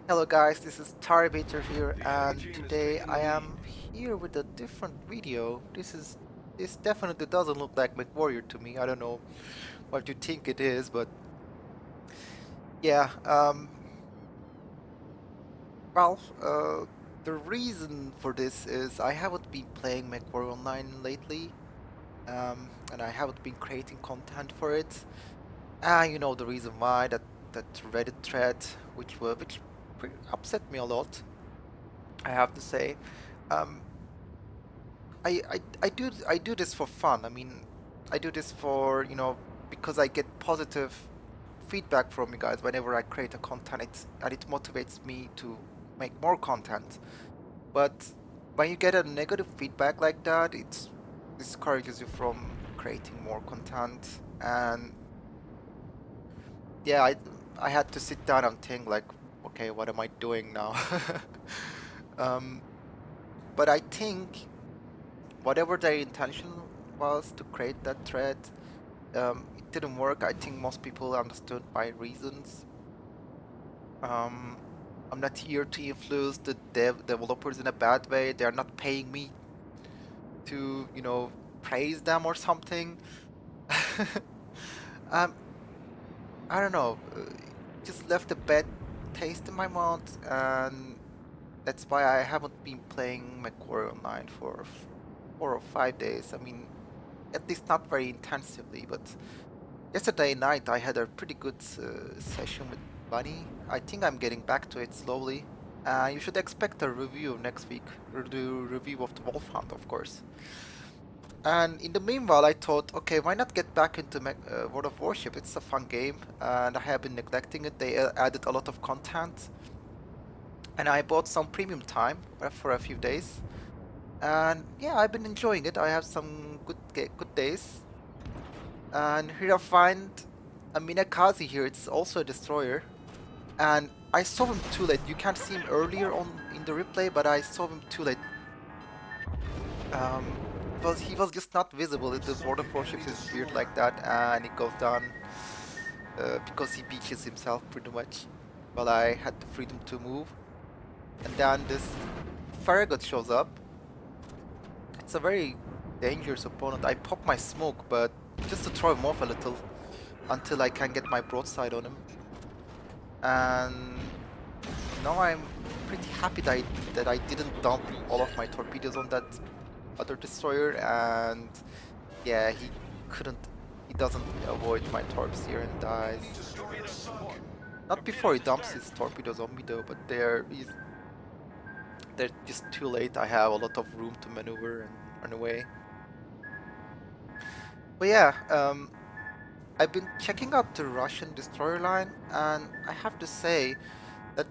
Hello guys, this is Tarbater here, and today I am here with a different video. This definitely doesn't look like MechWarrior to me. I don't know what you think it is, but yeah. Well, the reason for this is I haven't been playing MechWarrior Online lately, and I haven't been creating content for it. You know the reason why that Reddit thread, which upset me a lot, I have to say. Um, I do this for fun. I mean, I do this for, because I get positive feedback from you guys whenever I create a content, and it motivates me to make more content. But when you get a negative feedback like that, it discourages you from creating more content. And yeah, I had to sit down and think like, okay, what am I doing now? um, but I think whatever their intention was to create that thread, it didn't work. I think most people understood my reasons. Um, I'm not here to influence the developers in a bad way. They're not paying me to, praise them or something. um, I don't know. Just left a bad taste in my mouth, and that's why I haven't been playing MechWarrior Online for 4 or 5 days. I mean, at least not very intensively, but yesterday night I had a pretty good session with Bunny. I think I'm getting back to it slowly. You should expect a review next week, the review of the Wolf Hunt, of course. And in the meanwhile, I thought, okay, why not get back into World of Warship? It's a fun game, and I have been neglecting it. They added a lot of content, and I bought some premium time for a few days. And yeah, I've been enjoying it. I have some good days. And here I find a Minakaze here. It's also a destroyer. And I saw him too late. You can't see him earlier on in the replay, but I saw him too late. Um, he was just not visible. The World of Warships is weird like that, and it goes down because he beaches himself pretty much. While I had the freedom to move, and then this Farragut shows up. It's a very dangerous opponent. I pop my smoke, but just to throw him off a little until I can get my broadside on him. And now I'm pretty happy that I didn't dump all of my torpedoes on that other destroyer, and yeah, he doesn't avoid my torps here and dies. Not before he dumps his torpedoes on me though, but they're just too late. I have a lot of room to maneuver and run away. But yeah, I've been checking out the Russian destroyer line, and I have to say that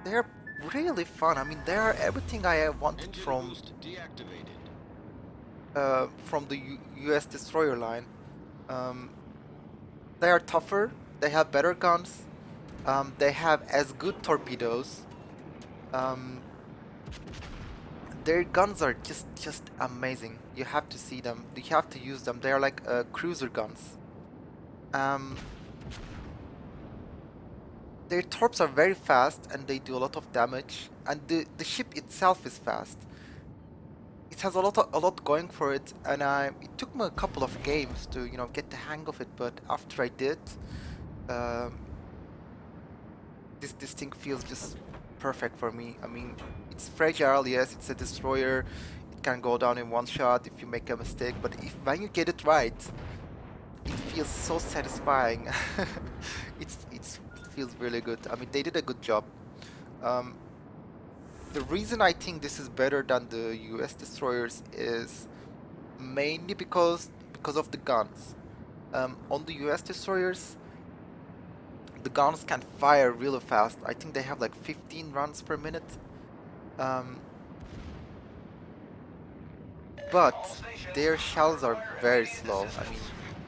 they're really fun. I mean, they are everything I wanted from the US destroyer line. Um, they are tougher, they have better guns, they have as good torpedoes. Um, their guns are just amazing. You have to see them. You have to use them. They are like cruiser guns. Um, their torps are very fast and they do a lot of damage. And the ship itself is fast. It has a lot going for it, and it took me a couple of games to get the hang of it. But after I did, um, this thing feels just perfect for me. I mean, it's fragile, yes, it's a destroyer. It can go down in one shot if you make a mistake, but when you get it right, it feels so satisfying. It feels really good. I mean, they did a good job. Um, the reason I think this is better than the US destroyers is mainly because of the guns. On the US destroyers, the guns can fire really fast. I think they have like 15 runs per minute. Um, but their shells are very slow. I mean,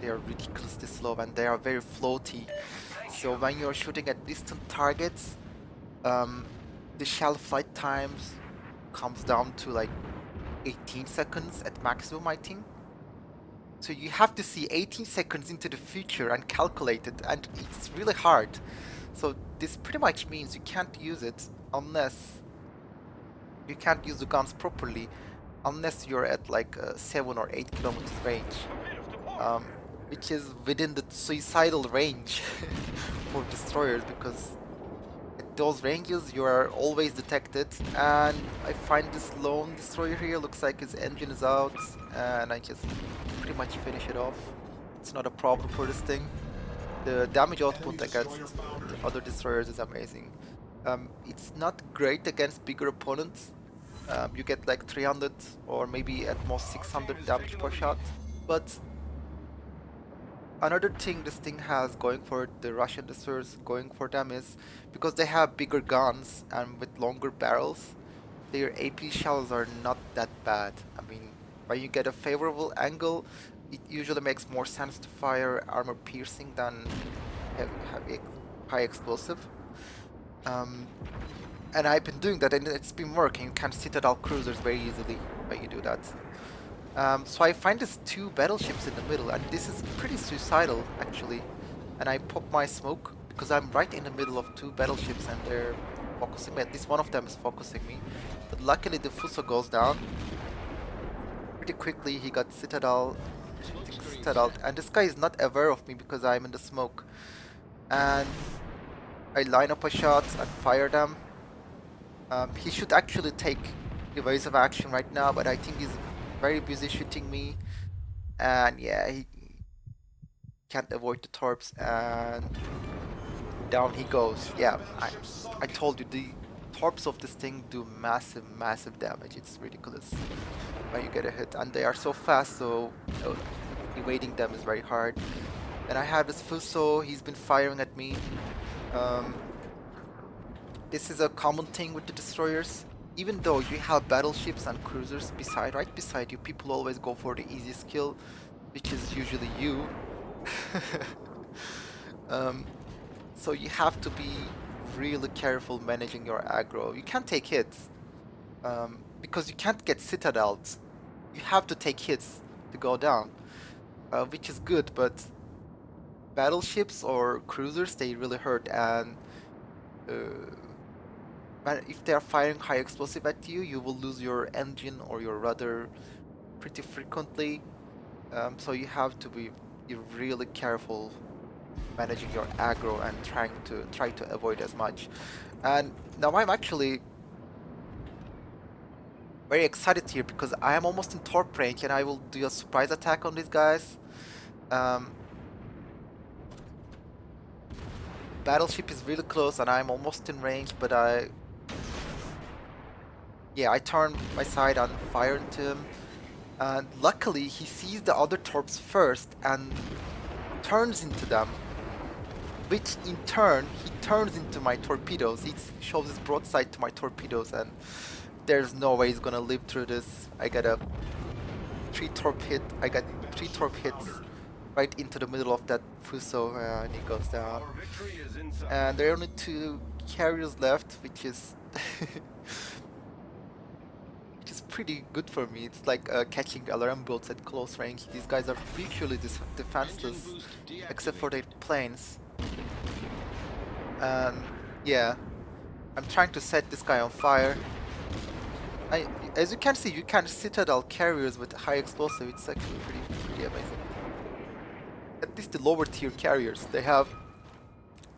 they are ridiculously slow and they are very floaty. So when you're shooting at distant targets, um, the shell flight times comes down to like 18 seconds at maximum, I think. So you have to see 18 seconds into the future and calculate it, and it's really hard. So this pretty much means you can't use it unless you can't use the guns properly unless you're at like 7 or 8 kilometers range, which is within the suicidal range for destroyers, because at those ranges you are always detected. And I find this lone destroyer here, looks like his engine is out, and I just pretty much finish it off. It's not a problem for this thing. The damage output against the other destroyers is amazing. It's not great against bigger opponents. You get like 300 or maybe at most 600 damage per shot. But another thing this thing has going for it, the Russian destroyers going for them, is because they have bigger guns and with longer barrels, their AP shells are not that bad. I mean, when you get a favorable angle, it usually makes more sense to fire armor piercing than heavy high explosive. And I've been doing that and it's been working. You can citadel cruisers very easily when you do that. So I find these 2 battleships in the middle, and this is pretty suicidal actually. And I pop my smoke because I'm right in the middle of 2 battleships and they're focusing me. At least one of them is focusing me. But luckily the Fuso goes down pretty quickly. He got citadel, and this guy is not aware of me because I'm in the smoke. And I line up a shot and fire them. He should actually take evasive action right now, but I think he's very busy shooting me. And yeah, he can't avoid the torps, and down he goes. Yeah, I told you, the torps of this thing do massive damage. It's ridiculous when you get a hit, and they are so fast, so evading them is very hard. And I have this Fuso, he's been firing at me. This is a common thing with the destroyers. Even though you have battleships and cruisers right beside you, people always go for the easiest kill, which is usually you. So you have to be really careful managing your aggro. You can't take hits, because you can't get citadeled. You have to take hits to go down, which is good, but battleships or cruisers, they really hurt. And if they are firing high explosive at you, you will lose your engine or your rudder pretty frequently. So you have to be really careful managing your aggro and try to avoid as much. And now I'm actually very excited here because I am almost in torp range and I will do a surprise attack on these guys. Battleship is really close and I'm almost in range, but I turn my side and fire into him. And luckily he sees the other torps first and turns into them, which in turn he turns into my torpedoes. He shows his broadside to my torpedoes, and there's no way he's gonna live through this. I got a 3 torp hit. I got 3 torp hits right into the middle of that Fuso, and he goes down. And there are only 2 carriers left, which is which is pretty good for me. It's like catching alarm boats at close range. These guys are virtually defenseless, except for their planes. And yeah, I'm trying to set this guy on fire. As you can see, you can citadel carriers with high explosive. It's actually pretty amazing. At least the lower tier carriers, they have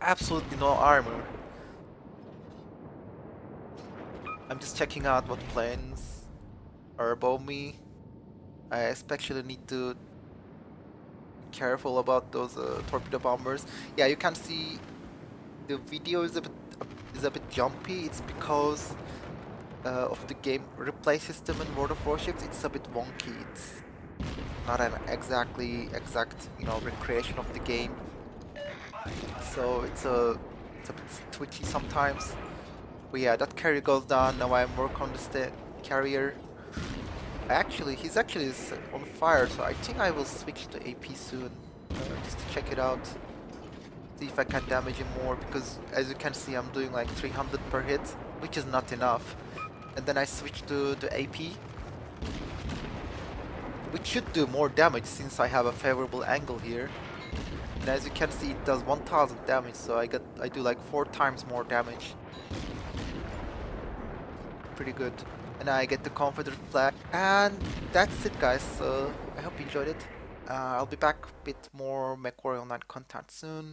absolutely no armor. I'm just checking out what planes are above me. I especially need to be careful about those torpedo bombers. Yeah, you can see the video is a bit jumpy. It's because of the game replay system in World of Warships. It's a bit wonky. It's not an exact recreation of the game. So it's a bit twitchy sometimes. But yeah, that carrier goes down. Now I'm working on the carrier. He's actually on fire, so I think I will switch to AP soon, just to check it out. See if I can damage him more, because as you can see I'm doing like 300 per hit, which is not enough. And then I switch to the AP, which should do more damage since I have a favorable angle here. And as you can see, it does 1000 damage, so I do like 4 times more damage. Pretty good. And I get the Confederate flag. And that's it, guys. So I hope you enjoyed it. I'll be back with more MechWarrior Online content soon.